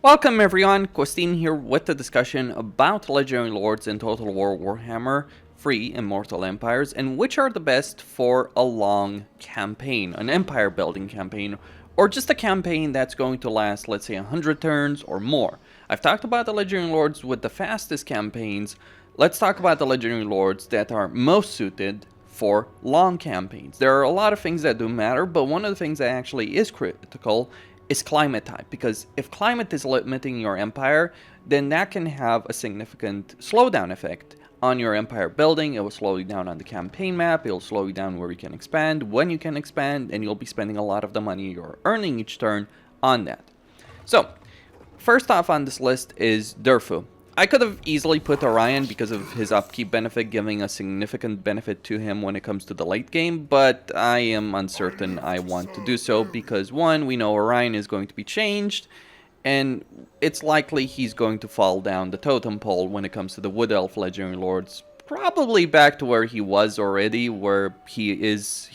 Welcome everyone, Costin here with the discussion about Legendary Lords in Total War Warhammer free Immortal Empires and which are the best for a long campaign, an empire building campaign, or just a campaign that's going to last, let's say, 100 turns or more. I've talked about the Legendary Lords with the fastest campaigns. Let's talk about the Legendary Lords that are most suited for long campaigns. There are a lot of things that do matter, but one of the things that actually is critical is climate type, because if climate is limiting your empire, then that can have a significant slowdown effect on your empire building. It will slow you down on the campaign map, it will slow you down where you can expand, when you can expand, and you'll be spending a lot of the money you're earning each turn on that. So, first off on this list is Durthu. I could have easily put Orion because of his upkeep benefit, giving a significant benefit to him when it comes to the late game, but I am uncertain I want to do so because, one, we know Orion is going to be changed, and it's likely he's going to fall down the totem pole when it comes to the Wood Elf Legendary Lords, probably back to where he was already, where he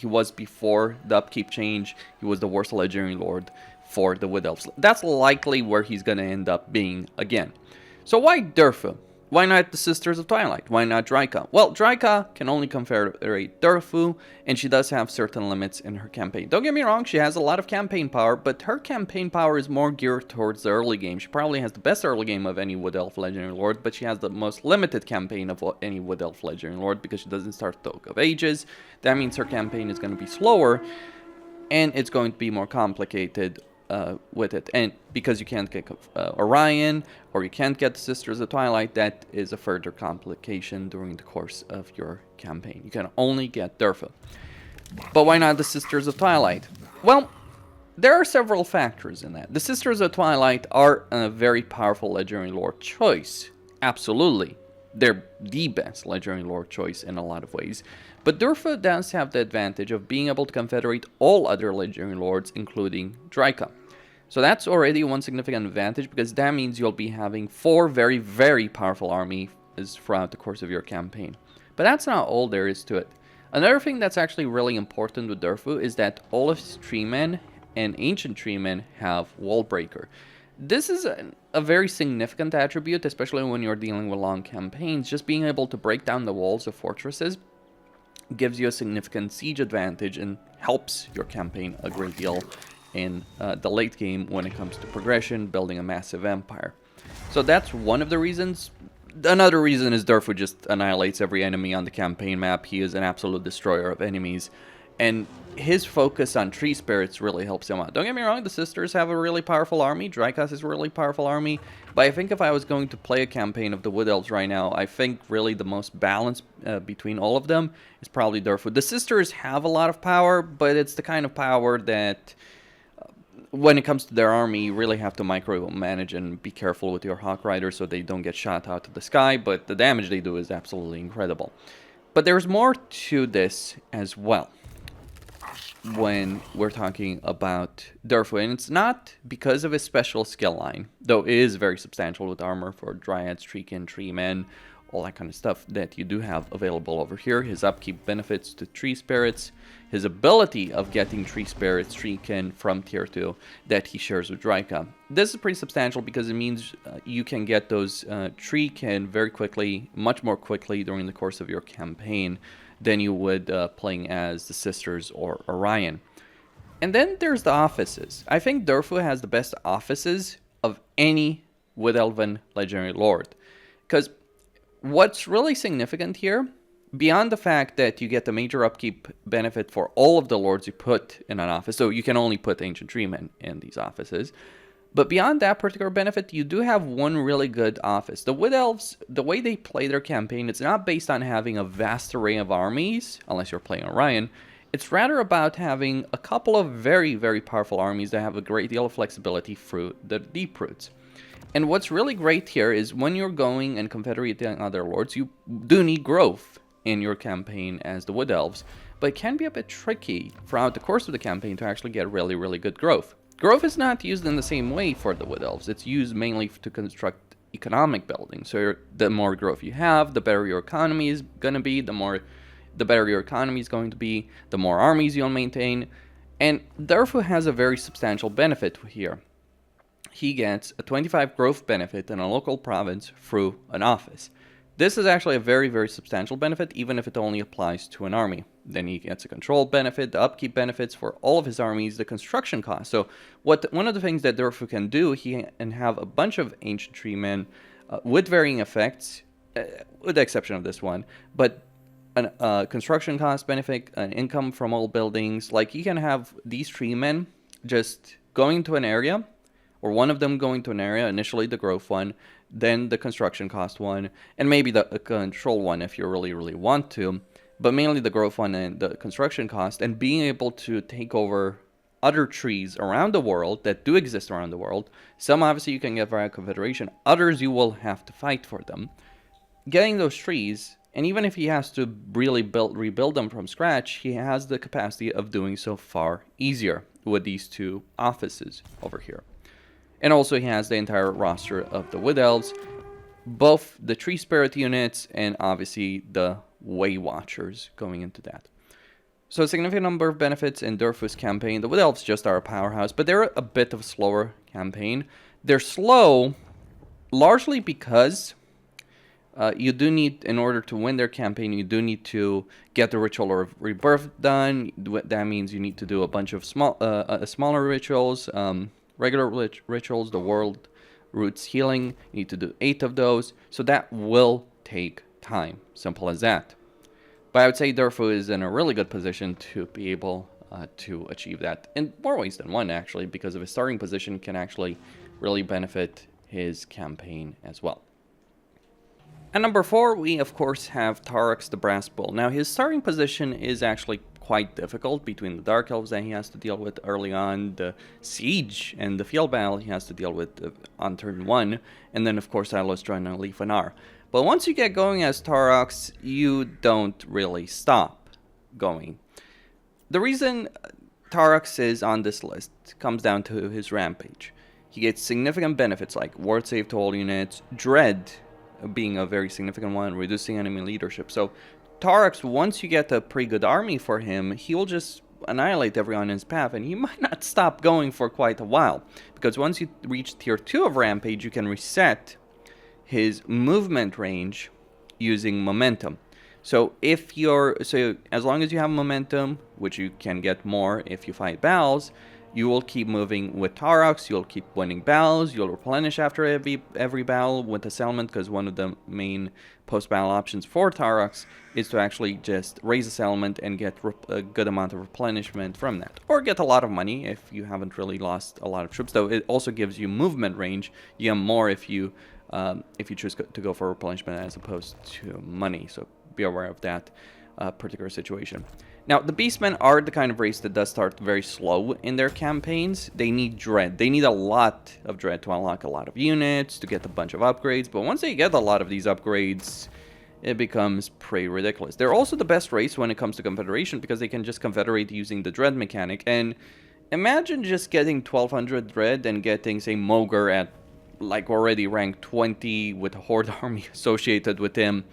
was before the upkeep change. He was the worst Legendary Lord for the Wood Elves. That's likely where he's going to end up being again. So why Durthu? Why not the Sisters of Twilight? Why not Draika? Well, Draika can only confederate Durthu, and she does have certain limits in her campaign. Don't get me wrong, she has a lot of campaign power, but her campaign power is more geared towards the early game. She probably has the best early game of any Wood Elf Legendary Lord, but she has the most limited campaign of any Wood Elf Legendary Lord because she doesn't start the Oak of Ages. That means her campaign is going to be slower, and it's going to be more complicated with it. And because you can't get Orion, or you can't get the Sisters of Twilight, that is a further complication during the course of your campaign. You can only get Durthu. But why not the Sisters of Twilight? Well, there are several factors in that. The Sisters of Twilight are a very powerful Legendary Lord choice. Absolutely. They're the best Legendary Lord choice in a lot of ways. But Durthu does have the advantage of being able to confederate all other Legendary Lords, including Draika. So that's already one significant advantage, because that means you'll be having 4 very, very powerful armies throughout the course of your campaign. But that's not all there is to it. Another thing that's actually really important with Durthu is that all of his treemen and ancient treemen have Wall Breaker. This is a very significant attribute, especially when you're dealing with long campaigns. Just being able to break down the walls of fortresses gives you a significant siege advantage and helps your campaign a great deal in the late game when it comes to progression, building a massive empire. So that's one of the reasons. Another reason is Durthu just annihilates every enemy on the campaign map. He is an absolute destroyer of enemies, and his focus on tree spirits really helps him out. Don't get me wrong, the Sisters have a really powerful army, Draika is a really powerful army, but I think if I was going to play a campaign of the Wood Elves right now, I think really the most balance between all of them is probably Durthu. The Sisters have a lot of power, but it's the kind of power that when it comes to their army, you really have to micromanage and be careful with your Hawk Riders so they don't get shot out of the sky, but the damage they do is absolutely incredible. But there's more to this as well when we're talking about Durthu, and it's not because of his special skill line, though it is very substantial with armor for Dryads, Treekin, Treemen, all that kind of stuff that you do have available over here. His upkeep benefits to tree spirits, his ability of getting tree spirits, Treekin from tier 2 that he shares with Draika. This is pretty substantial because it means you can get those Treekin very quickly, much more quickly during the course of your campaign than you would playing as the Sisters or Orion. And then there's the offices. I think Durthu has the best offices of any Wood Elven Legendary Lord, because what's really significant here, beyond the fact that you get the major upkeep benefit for all of the lords you put in an office, so you can only put ancient treemen in these offices, but beyond that particular benefit, you do have one really good office. The Wood Elves, the way they play their campaign, it's not based on having a vast array of armies, unless you're playing Orion. It's rather about having a couple of very, very powerful armies that have a great deal of flexibility through the deep roots. And what's really great here is when you're going and confederating other lords, you do need growth in your campaign as the Wood Elves, but it can be a bit tricky throughout the course of the campaign to actually get really, really good growth. Growth is not used in the same way for the Wood Elves. It's used mainly to construct economic buildings. So the more growth you have, the better your economy is going to be, the better your economy is going to be, the more armies you'll maintain. And Durthu has a very substantial benefit here. he gets a 25 growth benefit in a local province through an office. This is actually a very, very substantial benefit, even if it only applies to an army. Then he gets a control benefit, the upkeep benefits for all of his armies, the construction cost. So one of the things that Durthu can do, he can have a bunch of ancient tree men with varying effects, with the exception of this one, but a construction cost benefit, an income from all buildings. Like, you can have these tree men just going to an area, or one of them going to an area, initially the growth one, then the construction cost one, and maybe the control one if you really, really want to, but mainly the growth one and the construction cost, and being able to take over other trees around the world that do exist around the world. Some obviously you can get via Confederation, others you will have to fight for them. Getting those trees, and even if he has to really rebuild them from scratch, he has the capacity of doing so far easier with these two offices over here. And also he has the entire roster of the Wood Elves, both the Tree Spirit units and obviously the Way Watchers going into that. So a significant number of benefits in Durthu's campaign. The Wood Elves just are a powerhouse, but they're a bit of a slower campaign. They're slow largely because you do need, in order to win their campaign, you do need to get the Ritual of Rebirth done. That means you need to do a bunch of smaller rituals, regular rituals, the World Roots Healing. You need to do 8 of those, so that will take time. Simple as that. But I would say Durthu is in a really good position to be able to achieve that in more ways than one, actually, because of his starting position can actually really benefit his campaign as well. At number 4, we of course have Taurox the Brass Bull. Now, his starting position is actually quite difficult between the Dark Elves that he has to deal with early on, the Siege and the Field Battle he has to deal with on turn 1, and then of course Alostra and Leafanar. But once you get going as Taurox, you don't really stop going. The reason Taurox is on this list comes down to his Rampage. He gets significant benefits like Ward Save to all units, Dread being a very significant one, reducing enemy leadership. So Taurox, once you get a pretty good army for him, he will just annihilate everyone in his path, and he might not stop going for quite a while. Because once you reach tier 2 of Rampage, you can reset his movement range using momentum. So as long as you have momentum, which you can get more if you fight battles, you will keep moving with Taurox, you'll keep winning battles, you'll replenish after every battle with a settlement, because one of the main post-battle options for Taurox is to actually just raise a settlement and get a good amount of replenishment from that. Or get a lot of money if you haven't really lost a lot of troops, though it also gives you movement range. You get more if you choose to go for replenishment as opposed to money, so be aware of that particular situation. Now, the Beastmen are the kind of race that does start very slow in their campaigns. They need Dread. They need a lot of Dread to unlock a lot of units, to get a bunch of upgrades. But once they get a lot of these upgrades, it becomes pretty ridiculous. They're also the best race when it comes to Confederation, because they can just Confederate using the Dread mechanic. And imagine just getting 1200 Dread and getting, say, Mogre at like already rank 20 with a Horde army associated with him.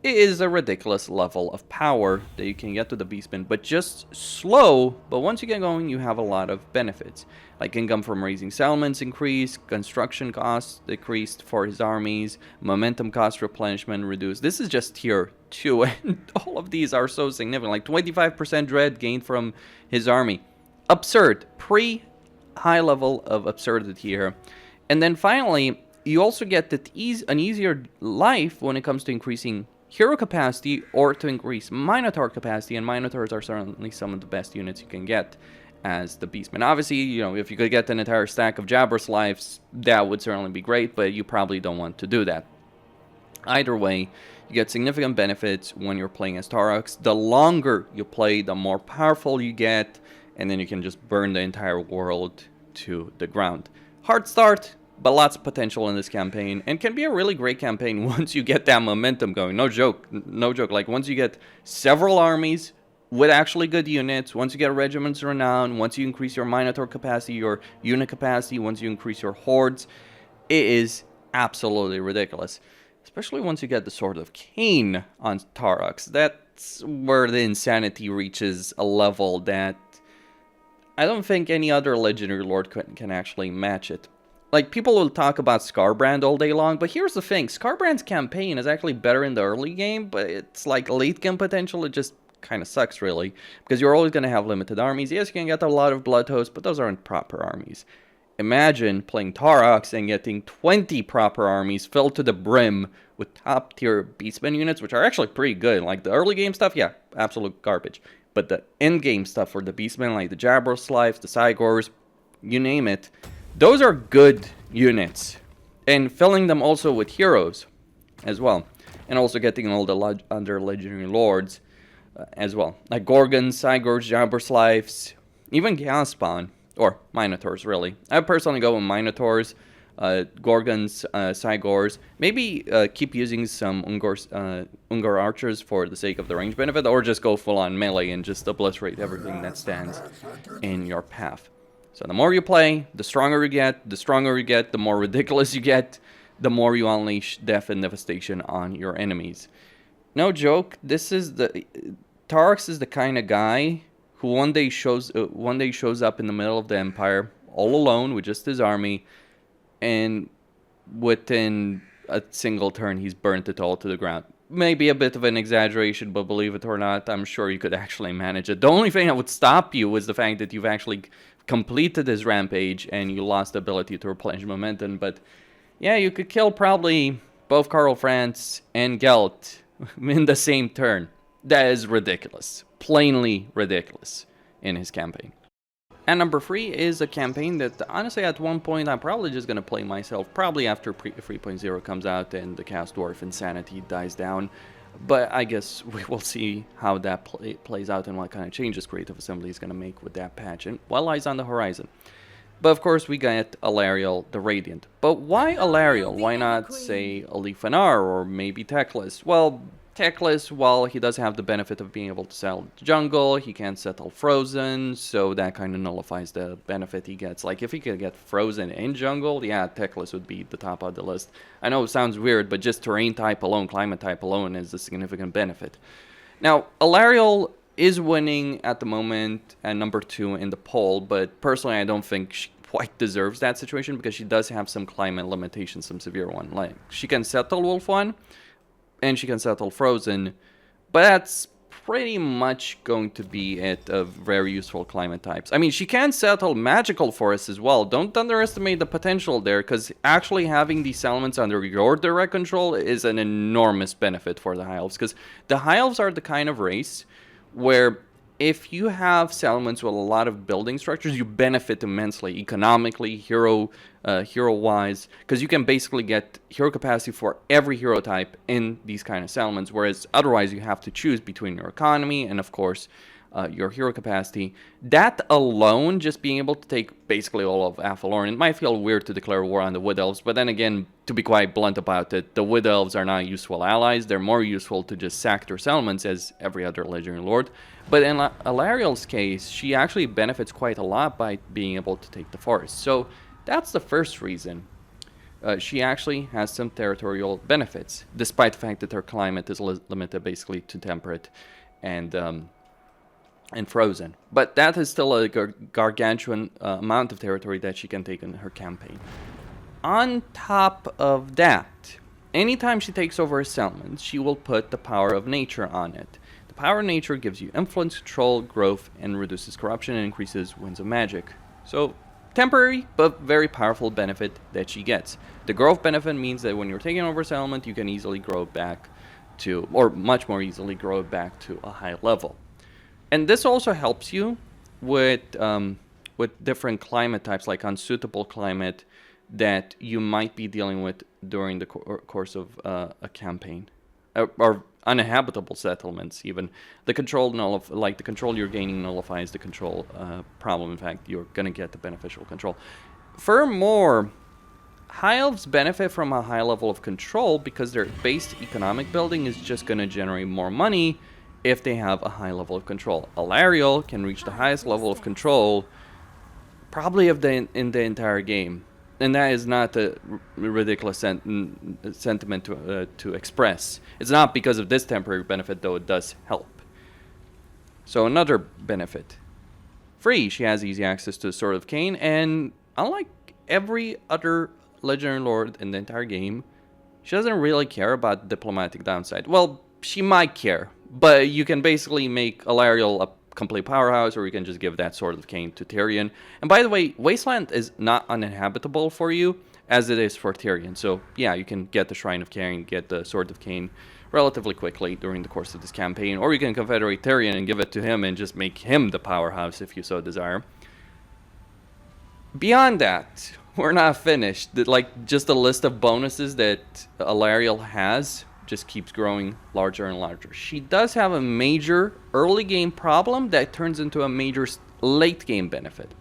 It is a ridiculous level of power that you can get to the Beastmen, but just slow. But once you get going, you have a lot of benefits, like income from raising settlements increased, construction costs decreased for his armies, momentum cost replenishment reduced. This is just tier 2, and all of these are so significant, like 25% Dread gained from his army. Absurd, high level of absurdity here. And then finally, you also get an easier life when it comes to increasing hero capacity or to increase Minotaur capacity, and Minotaurs are certainly some of the best units you can get as the Beastmen. Obviously, if you could get an entire stack of Jabber's Lives, that would certainly be great, but you probably don't want to do that. Either way, you get significant benefits when you're playing as Taurox. The longer you play, the more powerful you get, and then you can just burn the entire world to the ground. Hard start, but lots of potential in this campaign, and can be a really great campaign once you get that momentum going. No joke. Like, once you get several armies with actually good units, once you get Regiment's Renown, once you increase your Minotaur capacity, your unit capacity, once you increase your hordes, it is absolutely ridiculous. Especially once you get the Sword of Cain on Taurox. That's where the insanity reaches a level that I don't think any other Legendary Lord can actually match it. like, people will talk about Scarbrand all day long, but here's the thing. Scarbrand's campaign is actually better in the early game, but it's like late game potential. It just kind of sucks, really, because you're always going to have limited armies. Yes, you can get a lot of Blood Hosts, but those aren't proper armies. Imagine playing Taurox and getting 20 proper armies filled to the brim with top-tier Beastmen units, which are actually pretty good. Like, the early game stuff, yeah, absolute garbage. But the end-game stuff for the Beastmen, like the Jabber Slives, the Cygors, you name it, those are good units. And filling them also with heroes as well. And also getting all the under Legendary Lords as well. Like Gorgons, Cygors, Jabber Slives, even Chaos Spawn. Or Minotaurs, really. I personally go with Minotaurs, Gorgons, Cygors. Maybe keep using some Ungar Archers for the sake of the range benefit. Or just go full on melee and just obliterate everything that stands in your path. So the more you play, the stronger you get. The stronger you get, the more ridiculous you get. The more you unleash death and devastation on your enemies. No joke, this is the... Taurox is the kind of guy who one day shows up in the middle of the Empire, all alone with just his army, and within a single turn he's burnt it all to the ground. Maybe a bit of an exaggeration, but believe it or not, I'm sure you could actually manage it. The only thing that would stop you is the fact that you've actually completed this rampage and you lost the ability to replenish momentum. But yeah, you could kill probably both Karl Franz and Gelt in the same turn. That is ridiculous. Plainly ridiculous in his campaign. And number 3 is a campaign that, honestly, at one point I'm probably just going to play myself, probably after 3.0 comes out and the Chaos Dwarf insanity dies down. But I guess we will see how that plays out and what kind of changes Creative Assembly is going to make with that patch, and what lies on the horizon. But of course we get Alarielle the Radiant. But why Alarielle? Why not, say, Alifanar or maybe Teclis? Well, Teclis, while he does have the benefit of being able to settle jungle, he can't settle frozen, so that kind of nullifies the benefit he gets. Like, if he could get frozen in jungle, yeah, Teclis would be the top of the list. I know it sounds weird, but just terrain type alone, climate type alone is a significant benefit. Now, Alarielle is winning at the moment at number 2 in the poll, but personally I don't think she quite deserves that situation, because she does have some climate limitations, some severe one. Like, she can settle Wolf 1, and she can settle Frozen, but that's pretty much going to be it of very useful climate types. I mean, she can settle Magical Forests as well. Don't underestimate the potential there, because actually having these settlements under your direct control is an enormous benefit for the High Elves, because the High Elves are the kind of race where if you have settlements with a lot of building structures, you benefit immensely, economically, hero-wise, because you can basically get hero capacity for every hero type in these kind of settlements, whereas otherwise you have to choose between your economy and, of course, your hero capacity. That alone, just being able to take basically all of Athaloran, it might feel weird to declare war on the Wood Elves, but then again, to be quite blunt about it, the Wood Elves are not useful allies. They're more useful to just sack their settlements as every other Legendary Lord. But in Alarielle's case, she actually benefits quite a lot by being able to take the forest. So that's the first reason. She actually has some territorial benefits, despite the fact that her climate is limited basically to temperate and frozen. But that is still a gargantuan amount of territory that she can take in her campaign. On top of that, anytime she takes over a settlement, she will put the power of nature on it. The power of nature gives you influence, control, growth, and reduces corruption and increases winds of magic. So, temporary, but very powerful benefit that she gets. The growth benefit means that when you're taking over a settlement, you can easily grow it back to, or much more easily grow it back to a high level. And this also helps you with different climate types, like unsuitable climate that you might be dealing with during the course of a campaign, or uninhabitable settlements. Even the control the control you're gaining nullifies the control problem. In fact, you're gonna get the beneficial control. Furthermore, High Elves benefit from a high level of control because their base economic building is just gonna generate more money if they have a high level of control. Alarielle can reach the highest level of control probably in the entire game. And that is not a ridiculous sentiment to express. It's not because of this temporary benefit, though it does help. So another benefit. Free, she has easy access to the Sword of Cain, and unlike every other Legendary Lord in the entire game, she doesn't really care about diplomatic downside. Well, she might care, but you can basically make Alarielle a complete powerhouse, or you can just give that Sword of Cain to Tyrion. And by the way, Wasteland is not uninhabitable for you, as it is for Tyrion. So yeah, you can get the Shrine of Cain, get the Sword of Cain relatively quickly during the course of this campaign, or you can confederate Tyrion and give it to him and just make him the powerhouse if you so desire. Beyond that, we're not finished. Like, just the list of bonuses that Alarielle has just keeps growing larger and larger. She does have a major early game problem that turns into a major late game benefit.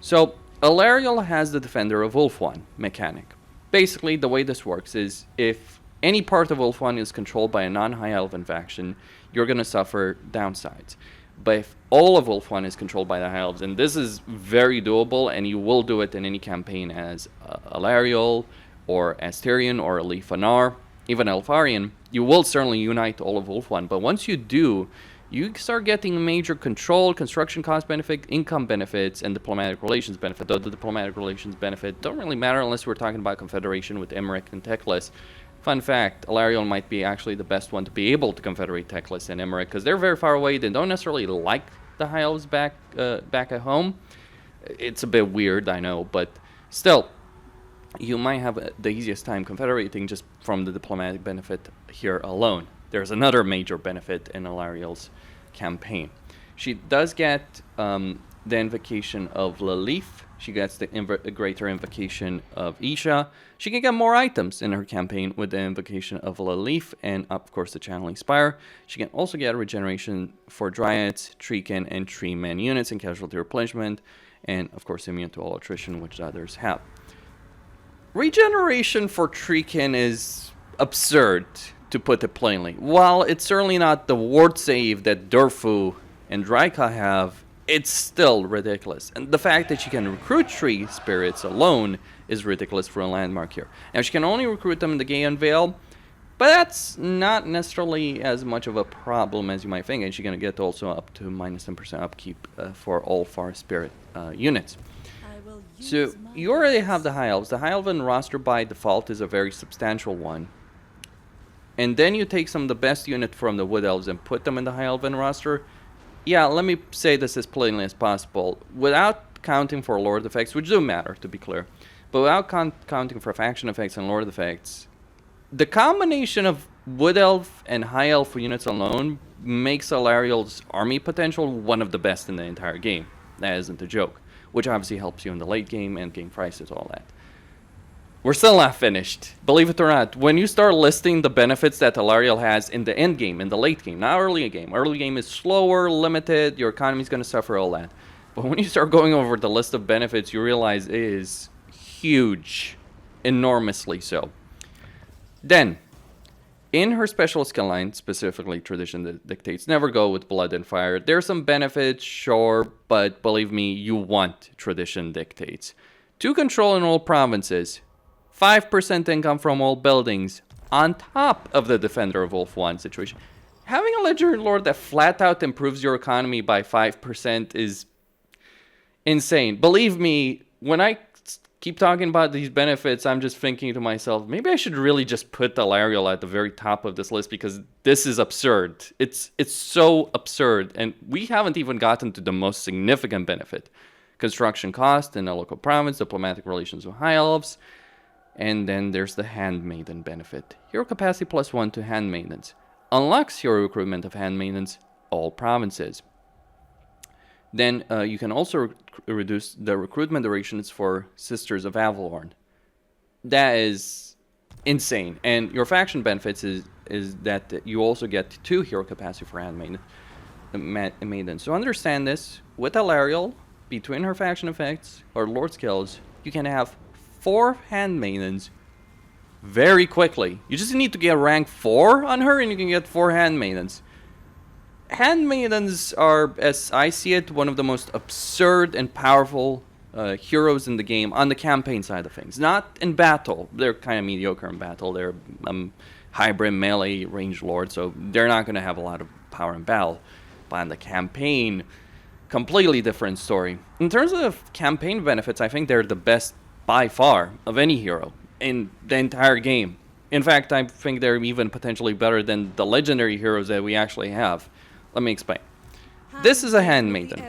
So Alarielle has the Defender of Ulthuan mechanic. Basically, the way this works is if any part of Ulthuan is controlled by a non-High Elven faction, you're going to suffer downsides. But if all of Ulthuan is controlled by the High Elves, and this is very doable, and you will do it in any campaign as Alarielle, or as Tyrion, or Lefanar, even Elfarion, you will certainly unite all of Ulthuan. But once you do, you start getting major control, construction cost benefit, income benefits, and diplomatic relations benefit. Though the diplomatic relations benefit don't really matter unless we're talking about confederation with Emmerich and Teclis. Fun fact, Alarielle might be actually the best one to be able to confederate Teclis and Emmerich, because they're very far away. They don't necessarily like the High Elves back at home. It's a bit weird, I know, but still, you might have the easiest time confederating just from the diplomatic benefit here alone. There's another major benefit in Alarielle's campaign. She does get the invocation of Lilith. She gets the greater invocation of Isha. She can get more items in her campaign with the invocation of Lilith and, of course, the Channeling Spire. She can also get regeneration for Dryads, Treekin, and Tree-Man units and casualty replenishment, and, of course, immune to all attrition, which others have. Regeneration for Treekin is absurd, to put it plainly. While it's certainly not the ward save that Durthu and Draika have, it's still ridiculous. And the fact that she can recruit tree spirits alone is ridiculous for a landmark here. And she can only recruit them in the Gaian Vale, but that's not necessarily as much of a problem as you might think. And she's going to get also up to minus 10% upkeep for all Far Spirit units. So you already have the High Elves. The High Elven roster by default is a very substantial one. And then you take some of the best units from the Wood Elves and put them in the High Elven roster. Yeah, let me say this as plainly as possible. Without counting for Lord effects, which do matter, to be clear, but without counting for faction effects and Lord effects, the combination of Wood Elf and High Elf units alone makes Alarielle's army potential one of the best in the entire game. That isn't a joke, which obviously helps you in the late game and game prices, all that. We're still not finished, believe it or not. When you start listing the benefits that Alarielle has in the end game, in the late game, not early game. Early game is slower, limited, your economy's going to suffer, all that. But when you start going over the list of benefits, you realize it is huge, enormously so. Then, in her special skill line, specifically Tradition that Dictates, never go with Blood and Fire. There's some benefits, sure, but believe me, you want Tradition Dictates. 2 control in all provinces. 5% income from all buildings, on top of the Defender of Ulthuan situation. Having a Legendary Lord that flat out improves your economy by 5% is insane. Believe me, when I keep talking about these benefits, I'm just thinking to myself, maybe I should really just put Alarielle at the very top of this list, because this is absurd. It's so absurd, and we haven't even gotten to the most significant benefit. Construction cost in a local province, diplomatic relations with High Elves, and then there's the Handmaiden benefit. Hero capacity +1 to Handmaidens. Unlocks hero recruitment of Handmaidens, all provinces. Then you can also reduce the recruitment durations for Sisters of Avalorn. That is insane. And your faction benefits is that you also get 2 hero capacity for Handmaidens. So understand this, with Alarielle, between her faction effects or Lord skills, you can have 4 Handmaidens very quickly. You just need to get rank 4 on her and you can get 4 Handmaidens. Handmaidens are, as I see it, one of the most absurd and powerful heroes in the game on the campaign side of things. Not in battle. They're kind of mediocre in battle. They're hybrid melee ranged lord, so they're not going to have a lot of power in battle. But on the campaign, completely different story. In terms of campaign benefits, I think they're the best by far of any hero in the entire game. In fact, I think they're even potentially better than the legendary heroes that we actually have. Let me explain. This is a handmaiden.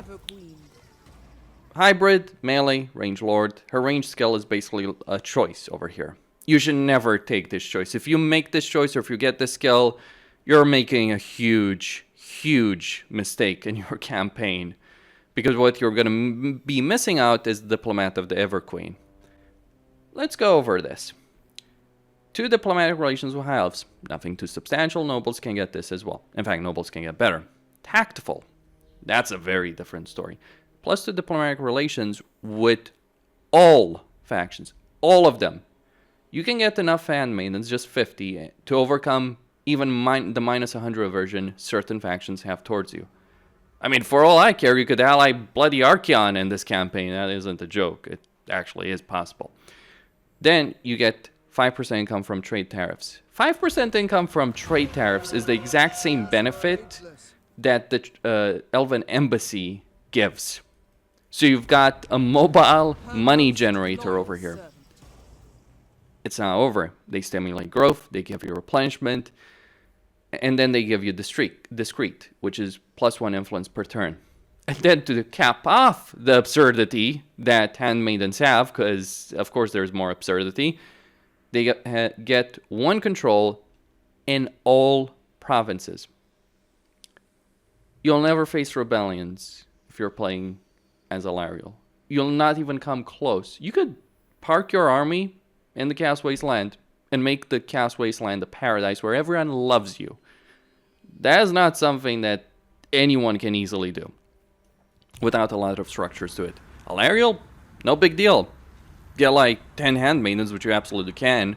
Hybrid, melee, range lord. Her range skill is basically a choice over here. You should never take this choice. If you make this choice or if you get this skill, you're making a huge, huge mistake in your campaign. Because what you're going to be missing out is the Diplomat of the Everqueen. Let's go over this. 2 diplomatic relations with High Elves. Nothing too substantial. Nobles can get this as well. In fact, nobles can get better. Tactful. That's a very different story. Plus 2 diplomatic relations with all factions. All of them. You can get enough handmaidens, just 50, to overcome even the minus 100 aversion certain factions have towards you. I mean, for all I care, you could ally bloody Archaon in this campaign. That isn't a joke. It actually is possible. Then you get 5% income from trade tariffs. 5% income from trade tariffs is the exact same benefit that the Elven Embassy gives. So you've got a mobile money generator over here. It's not over. They stimulate growth, they give you replenishment, and then they give you discreet, which is +1 influence per turn. And then to cap off the absurdity that handmaidens have, because of course there's more absurdity, they get 1 control in all provinces. You'll never face rebellions if you're playing as Alarielle. You'll not even come close. You could park your army in the Chaos Wasteland and make the Chaos Wasteland a paradise where everyone loves you. That is not something that anyone can easily do without a lot of structures to it. Alarielle, no big deal. Get like 10 handmaidens, which you absolutely can,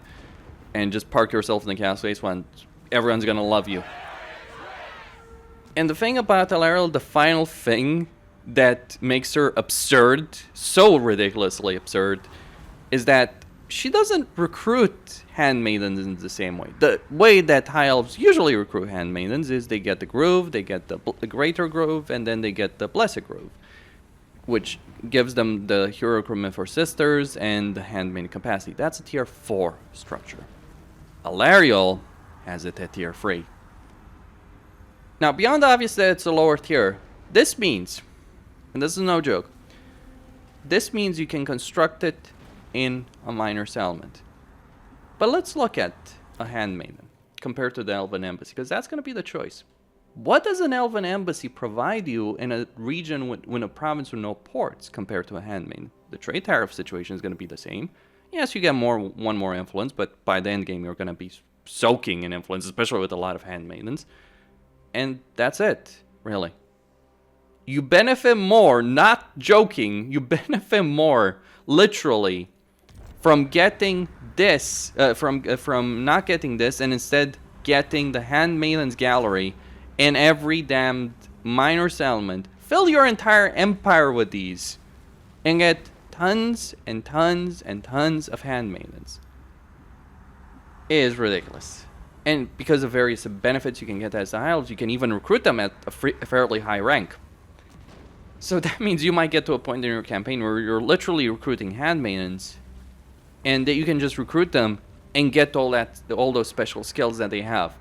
and just park yourself in the Chaos Wasteland. Everyone's gonna love you. And the thing about Alarielle, the final thing that makes her absurd, so ridiculously absurd, is that she doesn't recruit handmaidens in the same way. The way that High Elves usually recruit handmaidens is they get the Groove, they get the Greater Groove, and then they get the Blessed Groove, which gives them the Hero Recruitment for Sisters and the Handmaiden capacity. That's a tier 4 structure. Alarielle has it at tier 3. Now, beyond the obvious that it's a lower tier, this means, and this is no joke, this means you can construct it in a minor settlement. But let's look at a handmaiden compared to the Elven Embassy, because that's going to be the choice. What does an Elven Embassy provide you in a region with a province with no ports compared to a handmaiden? The trade tariff situation is going to be the same. Yes, you get one more influence, but by the end game you're going to be soaking in influence, especially with a lot of handmaidens. And that's it, really. You benefit more, not joking, you benefit more, literally, from getting this, from not getting this, and instead getting the Handmaiden's Gallery in every damned minor settlement. Fill your entire empire with these, and get tons and tons and tons of handmaidens. It is ridiculous. And because of various benefits you can get as High Elves, you can even recruit them at a fairly high rank. So that means you might get to a point in your campaign where you're literally recruiting handmaidens, and that you can just recruit them and get all those special skills that they have.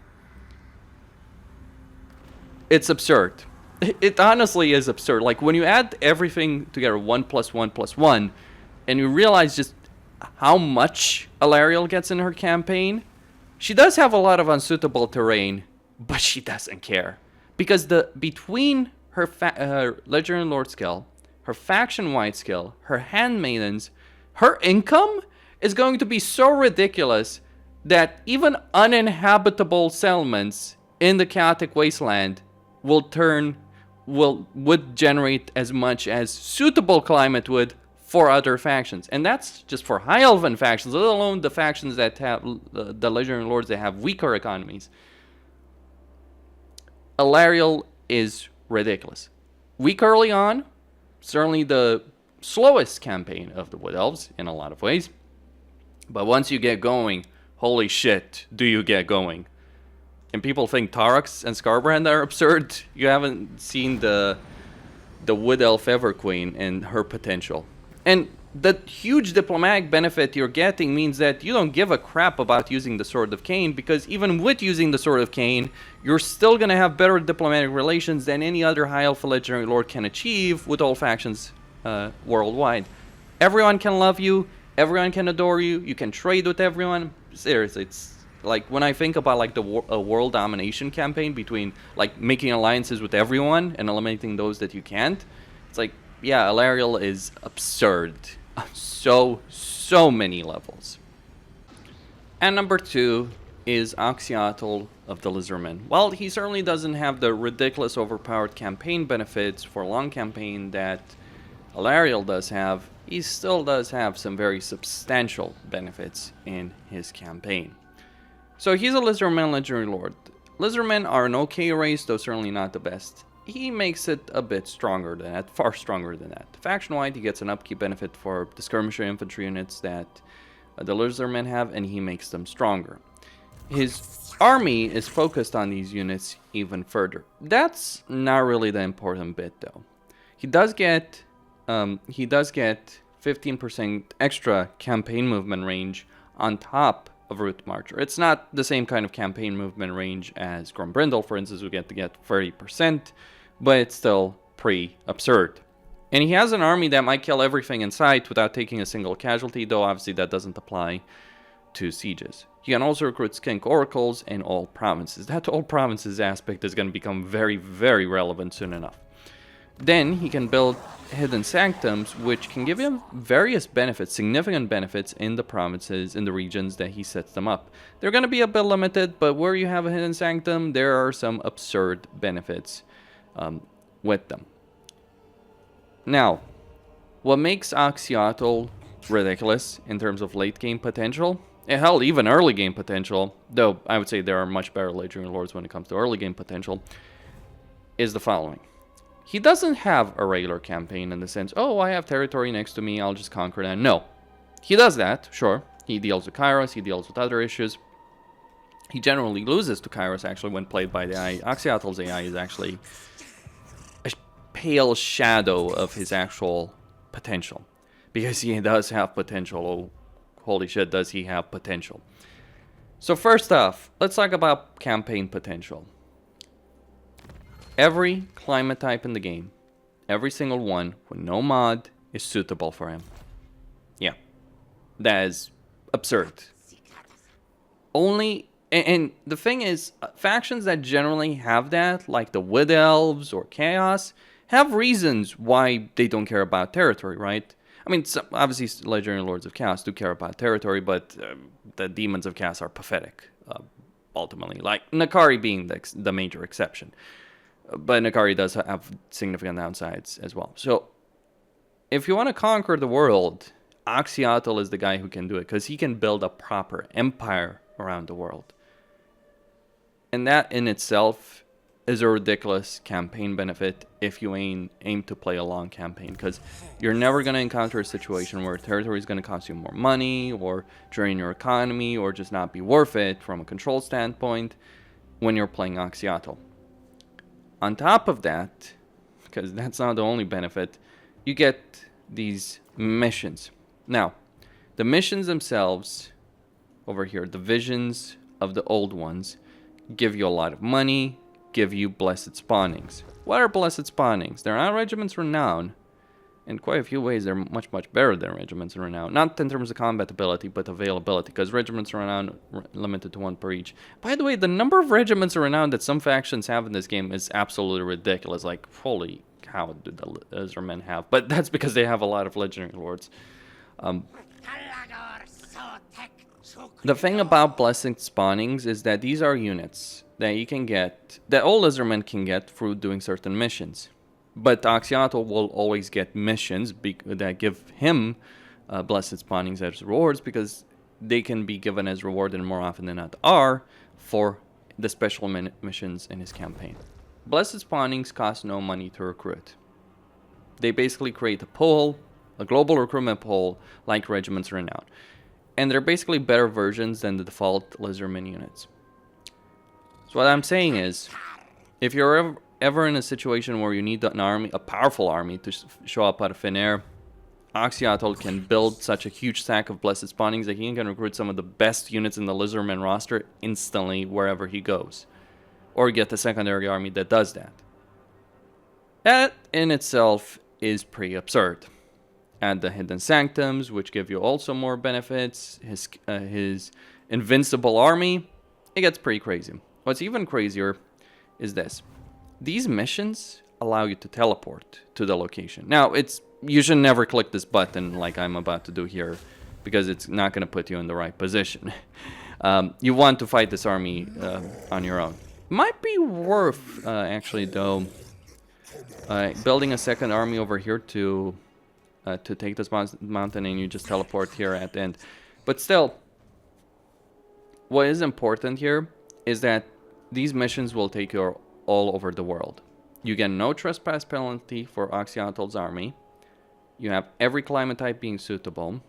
It's absurd. It honestly is absurd. Like, when you add everything together, 1 + 1 + 1, and you realize just how much Alarielle gets in her campaign, she does have a lot of unsuitable terrain, but she doesn't care. Because between her Legendary Lord skill, her faction-wide skill, her handmaidens, her income is going to be so ridiculous that even uninhabitable settlements in the Chaotic Wasteland would generate as much as suitable climate would for other factions. And that's just for High Elven factions, let alone the factions that have the Legendary Lords that have weaker economies. Alarielle is ridiculous. Weak early on, certainly the slowest campaign of the Wood Elves in a lot of ways. But once you get going, holy shit, do you get going. And people think Taurox and Scarbrand are absurd. You haven't seen the Wood Elf Everqueen and her potential. And the huge diplomatic benefit you're getting means that you don't give a crap about using the Sword of Cain, because even with using the Sword of Cain, you're still going to have better diplomatic relations than any other High Elf Legendary Lord can achieve with all factions worldwide. Everyone can love you, everyone can adore you, you can trade with everyone. Seriously, it's like when I think about like the world domination campaign between like making alliances with everyone and eliminating those that you can't, it's like, yeah, Alarielle is absurd on so many levels. And number 2 is Oxyotl of the Lizardmen. While he certainly doesn't have the ridiculous overpowered campaign benefits for a long campaign that Alarielle does have, he still does have some very substantial benefits in his campaign. So he's a Lizardman Legendary Lord. Lizardmen are an okay race, though certainly not the best. He makes it a bit stronger than that, far stronger than that. Faction-wide, he gets an upkeep benefit for the skirmisher infantry units that the Lizardmen have, and he makes them stronger. His army is focused on these units even further. That's not really the important bit, though. He does get 15% extra campaign movement range on top of Root Marcher. It's not the same kind of campaign movement range as Grombrindle, for instance, who get 30%, but it's still pretty absurd. And he has an army that might kill everything in sight without taking a single casualty, though obviously that doesn't apply to sieges. He can also recruit skink oracles in all provinces. That all provinces aspect is going to become very, very relevant soon enough. Then he can build hidden sanctums, which can give him various benefits, significant benefits in the provinces, in the regions that he sets them up. They're going to be a bit limited, but where you have a hidden sanctum, there are some absurd benefits with them. Now, what makes Oxyotl ridiculous in terms of late game potential, and hell, even early game potential, though I would say there are much better Legendary Lords when it comes to early game potential, is the following. He doesn't have a regular campaign in the sense, oh, I have territory next to me, I'll just conquer that. No. He does that, sure. He deals with Kairos, he deals with other issues. He generally loses to Kairos, actually, when played by the AI. Oxyotl's AI is actually a pale shadow of his actual potential. Because he does have potential. Oh, holy shit, does he have potential. So first off, let's talk about campaign potential. Every climate type in the game, every single one with no mod, is suitable for him. Yeah, that is absurd. And the thing is, factions that generally have that, like the Wood Elves or Chaos, have reasons why they don't care about territory, right? I mean, obviously, Legendary Lords of Chaos do care about territory, but the Demons of Chaos are pathetic, ultimately. Like, Nakari being the major exception. But Nakari does have significant downsides as well. So, if you want to conquer the world, Oxyotl is the guy who can do it, because he can build a proper empire around the world. And that in itself is a ridiculous campaign benefit if you aim to play a long campaign, because you're never going to encounter a situation where territory is going to cost you more money, or drain your economy, or just not be worth it from a control standpoint when you're playing Oxyotl. On top of that, because that's not the only benefit, you get these missions. Now, the missions themselves, over here, the visions of the old ones, give you a lot of money, give you blessed spawnings. What are blessed spawnings? They're not Regiment's Renown. In quite a few ways, they're much, much better than Regiment's Renown. Not in terms of combat ability, but availability, because Regiment's Renown limited to 1 per each. By the way, the number of Regiments Renown that some factions have in this game is absolutely ridiculous. Like, holy cow, did the Lizardmen have? But that's because they have a lot of Legendary Lords. The thing about Blessed Spawnings is that these are units that you can get, that all Lizardmen can get through doing certain missions. But Oxyotl will always get missions that give him Blessed Spawnings as rewards, because they can be given as reward, and more often than not are, for the special missions in his campaign. Blessed Spawnings cost no money to recruit. They basically create a pool, a global recruitment pool, like Regiment's Renown. And they're basically better versions than the default Lizardman units. So what I'm saying is, if you're ever in a situation where you need an army, a powerful army, to show up out of thin air, Oxyotl can build such a huge stack of blessed spawnings that he can recruit some of the best units in the Lizardman roster instantly wherever he goes. Or get the secondary army that does that. That in itself is pretty absurd. Add the Hidden Sanctums, which give you also more benefits. His Invincible army, it gets pretty crazy. What's even crazier is this. These missions allow you to teleport to the location. Now, you should never click this button like I'm about to do here, because it's not going to put you in the right position. You want to fight this army on your own. Might be worth, actually, though, building a second army over here to take this mountain, and you just teleport here at the end. But still, what is important here is that these missions will take you all over the world. You get no trespass penalty for Oxyotl's army. You have every climate type being suitable.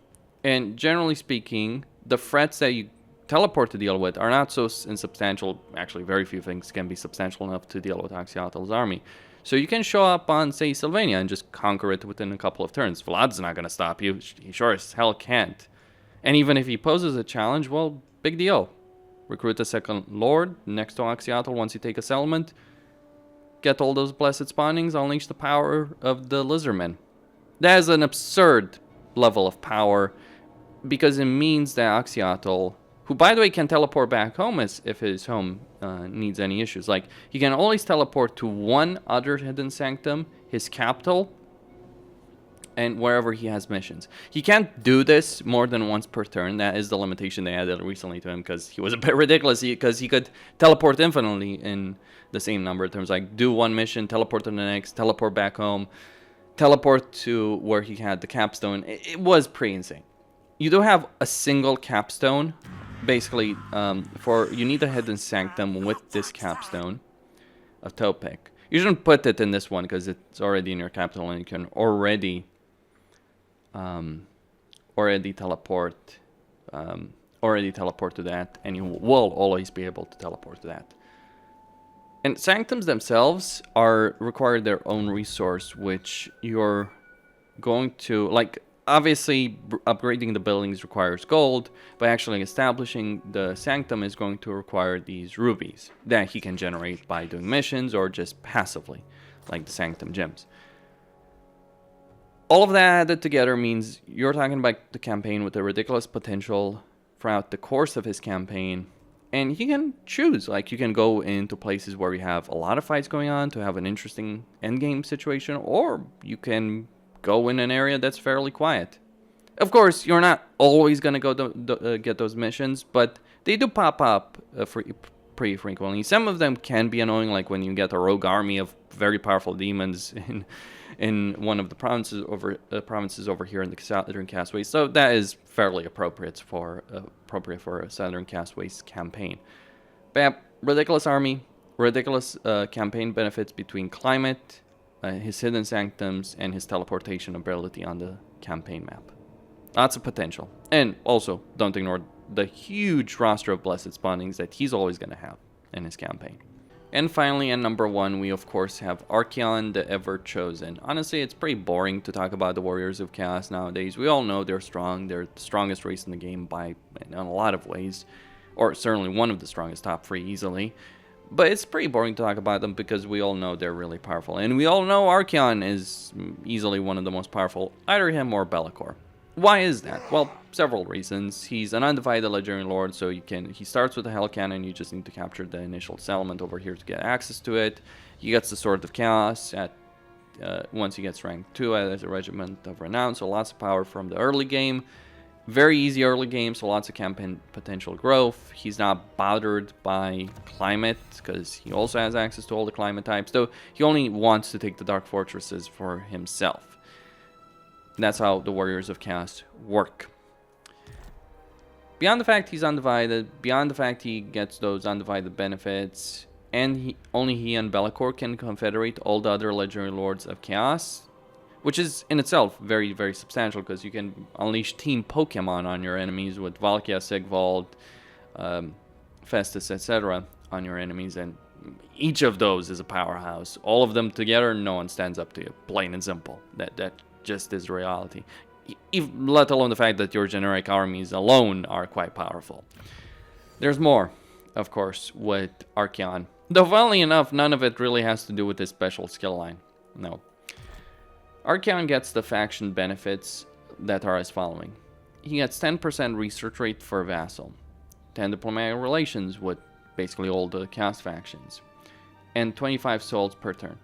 And generally speaking, the threats that you teleport to deal with are not so insubstantial. Actually, very few things can be substantial enough to deal with Oxyotl's army. So you can show up on, say, Sylvania and just conquer it within a couple of turns. Vlad's not going to stop you. He sure as hell can't. And even if he poses a challenge, well, big deal. Recruit a second lord next to Oxyotl once you take a settlement. Get all those blessed spawnings, unleash the power of the Lizardmen. That is an absurd level of power, because it means that Oxyotl, who by the way can teleport back home if his home needs any issues. Like, he can always teleport to one other Hidden Sanctum, his capital, and wherever he has missions. He can't do this more than once per turn. That is the limitation they added recently to him, because he was a bit ridiculous, because he could teleport infinitely in the same number of turns. Like, do one mission, teleport to the next, teleport back home, teleport to where he had the capstone. It was pretty insane. You do have a single capstone. Basically, you need a Hidden Sanctum with this capstone of Topek. You shouldn't put it in this one because it's already in your capital, and you can already teleport to that, and you will always be able to teleport to that. And sanctums themselves require their own resource, which you're going to, like, obviously upgrading the buildings requires gold, but actually establishing the sanctum is going to require these rubies that he can generate by doing missions or just passively, like the sanctum gems. All of that added together means you're talking about the campaign with a ridiculous potential throughout the course of his campaign. And he can choose, like, you can go into places where you have a lot of fights going on to have an interesting endgame situation, or you can go in an area that's fairly quiet. Of course, you're not always going to go get those missions, but they do pop up pretty frequently. Some of them can be annoying, like when you get a rogue army of very powerful demons in one of the provinces over here in the Southern Castaways. So that is fairly appropriate for a Southern Castaways campaign. But yeah, ridiculous army, ridiculous campaign benefits between climate, his hidden sanctums, and his teleportation ability on the campaign map. Lots of potential. And also, don't ignore the huge roster of blessed spawnings that he's always going to have in his campaign. And finally, at number 1, we of course have Archaon the Everchosen. Honestly, it's pretty boring to talk about the Warriors of Chaos nowadays. We all know they're strong. They're the strongest race in the game in a lot of ways. Or certainly one of the strongest, top 3 easily. But it's pretty boring to talk about them because we all know they're really powerful. And we all know Archaon is easily one of the most powerful, either him or Be'lakor. Why is that? Well, several reasons. He's an undivided legendary lord, so he starts with a hell cannon. You just need to capture the initial settlement over here to get access to it. He gets the Sword of Chaos once he gets rank 2 as a regiment of renown, so lots of power from the early game. Very easy early game, so lots of campaign potential growth. He's not bothered by climate because he also has access to all the climate types, though he only wants to take the Dark Fortresses for himself. That's how the Warriors of Chaos work. Beyond the fact he's undivided, beyond the fact he gets those undivided benefits, and only he and Be'lakor can confederate all the other legendary lords of Chaos, which is in itself very, very substantial because you can unleash team Pokemon on your enemies with Valkia, Sigvald, Festus, etc. on your enemies, and each of those is a powerhouse. All of them together, no one stands up to you. Plain and simple. That just is reality. let alone the fact that your generic armies alone are quite powerful. There's more, of course, with Archaon. Though funnily enough, none of it really has to do with this special skill line. No. Archaon gets the faction benefits that are as following. He gets 10% research rate for a vassal, 10 diplomatic relations with basically all the cast factions, and 25 souls per turn.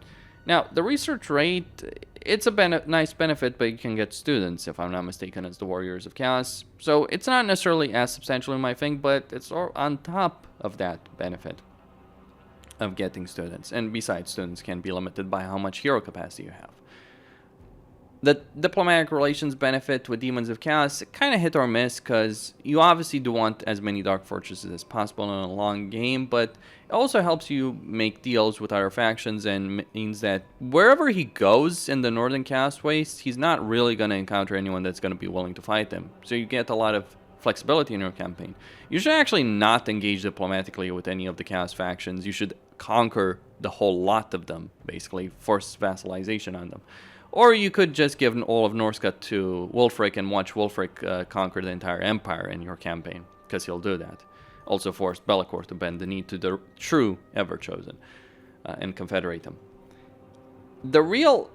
Now, the research rate, it's a nice benefit, but you can get students, if I'm not mistaken, as the Warriors of Chaos. So it's not necessarily as substantial in my thing, but it's on top of that benefit of getting students. And besides, students can be limited by how much hero capacity you have. The diplomatic relations benefit with Demons of Chaos kind of hit or miss, because you obviously do want as many Dark Fortresses as possible in a long game, but it also helps you make deals with other factions and means that wherever he goes in the Northern Chaos Waste, he's not really going to encounter anyone that's going to be willing to fight him. So you get a lot of flexibility in your campaign. You should actually not engage diplomatically with any of the Chaos factions. You should conquer the whole lot of them, basically, force vassalization on them. Or you could just give all of Norscut to Wulfric and watch Wulfric conquer the entire empire in your campaign, because he'll do that. Also force Be'lakor to bend the knee to the true Everchosen and confederate them. The real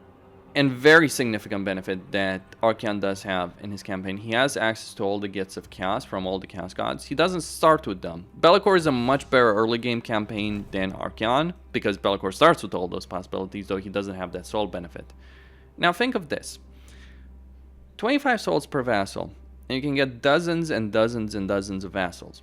and very significant benefit that Archaon does have in his campaign, he has access to all the gifts of chaos from all the chaos gods. He doesn't start with them. Be'lakor is a much better early game campaign than Archaon, because Be'lakor starts with all those possibilities, though he doesn't have that soul benefit. Now think of this. 25 souls per vassal, and you can get dozens and dozens and dozens of vassals.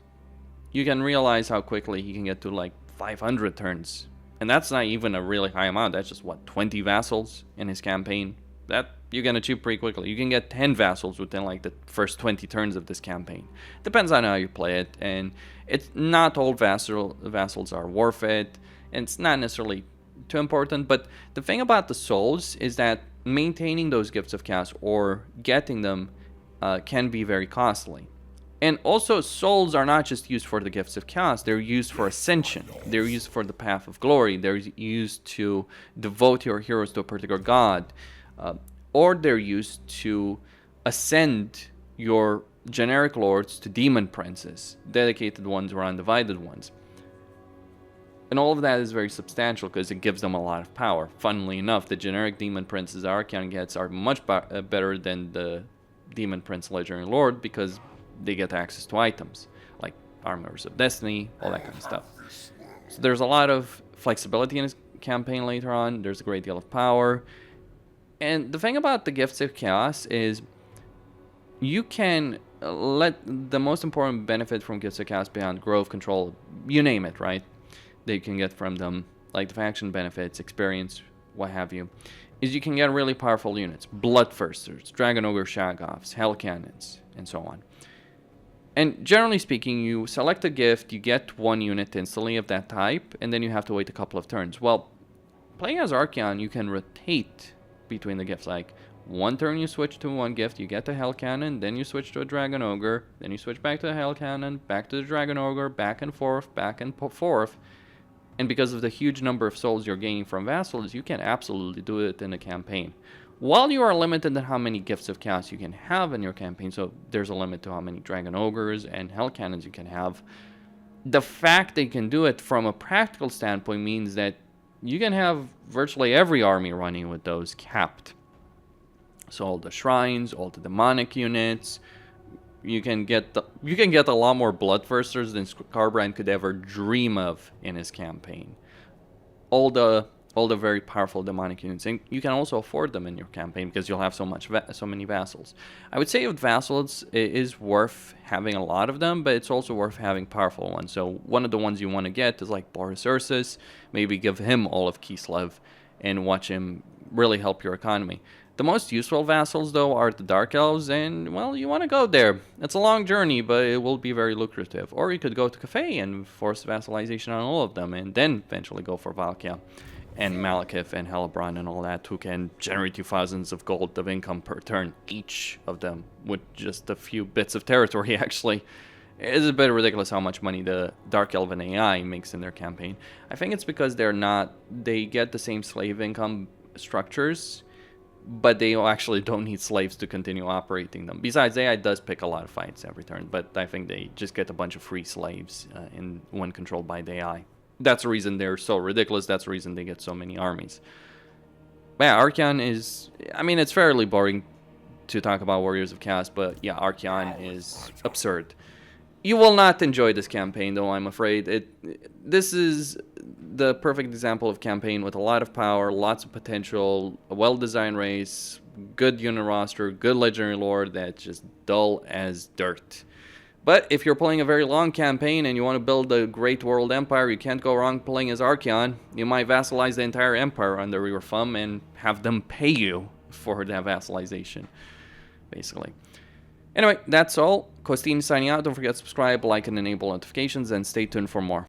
You can realize how quickly he can get to like 500 turns. And that's not even a really high amount. That's just, what, 20 vassals in his campaign? That you can achieve pretty quickly. You can get 10 vassals within like the first 20 turns of this campaign. Depends on how you play it, and it's not all vassals are worth it, and it's not necessarily too important. But the thing about the souls is that maintaining those gifts of chaos or getting them can be very costly. And also, souls are not just used for the gifts of chaos, they're used for ascension, they're used for the path of glory, they're used to devote your heroes to a particular god, or they're used to ascend your generic lords to demon princes, dedicated ones or undivided ones. And all of that is very substantial because it gives them a lot of power. Funnily enough, the generic demon princes Archaon gets are much better than the demon prince legendary lord, because they get access to items like Armors of Destiny, all that kind of stuff. So there's a lot of flexibility in his campaign later on. There's a great deal of power. And the thing about the Gifts of Chaos is you can let the most important benefit from Gifts of Chaos beyond growth, control, you name it, right? That you can get from them, like the faction benefits, experience, what have you, is you can get really powerful units. Bloodthirsters, Dragon Ogre Shagoffs, Hell Cannons, and so on. And generally speaking, you select a gift, you get one unit instantly of that type, and then you have to wait a couple of turns. Well, playing as Archaon, you can rotate between the gifts. Like, one turn you switch to one gift, you get the Hell Cannon, then you switch to a Dragon Ogre, then you switch back to the Hell Cannon, back to the Dragon Ogre, back and forth, and because of the huge number of souls you're gaining from vassals, you can absolutely do it in a campaign. While you are limited in how many Gifts of Chaos you can have in your campaign, so there's a limit to how many Dragon Ogres and Hell Cannons you can have, the fact that you can do it from a practical standpoint means that you can have virtually every army running with those capped. So all the shrines, all the demonic units, you can get a lot more Bloodthirsters than Scarbrand could ever dream of in his campaign. All the very powerful demonic units, and you can also afford them in your campaign because you'll have so many vassals. I would say with vassals, it is worth having a lot of them, but it's also worth having powerful ones. So one of the ones you want to get is like Boris Ursus. Maybe give him all of Kislev and watch him really help your economy. The most useful vassals, though, are the Dark Elves, and, well, you want to go there. It's a long journey, but it will be very lucrative. Or you could go to Cathay and force vassalization on all of them, and then eventually go for Valkia and Malekith and Hellebron and all that, who can generate you thousands of gold of income per turn, each of them, with just a few bits of territory, actually. It is a bit ridiculous how much money the Dark Elven AI makes in their campaign. I think it's because they get the same slave income structures, but they actually don't need slaves to continue operating them. Besides, AI does pick a lot of fights every turn, but I think they just get a bunch of free slaves when controlled by the AI. That's the reason they're so ridiculous. That's the reason they get so many armies. But yeah, Archaon is... I mean, it's fairly boring to talk about Warriors of Chaos, but yeah, Archaon is absurd. You will not enjoy this campaign, though, I'm afraid. This is the perfect example of campaign with a lot of power, lots of potential, a well-designed race, good unit roster, good legendary lore that's just dull as dirt. But if you're playing a very long campaign and you want to build a great world empire, you can't go wrong playing as Archaon. You might vassalize the entire empire under your thumb and have them pay you for that vassalization, basically. Anyway, that's all. Costin signing out. Don't forget to subscribe, like, and enable notifications, and stay tuned for more.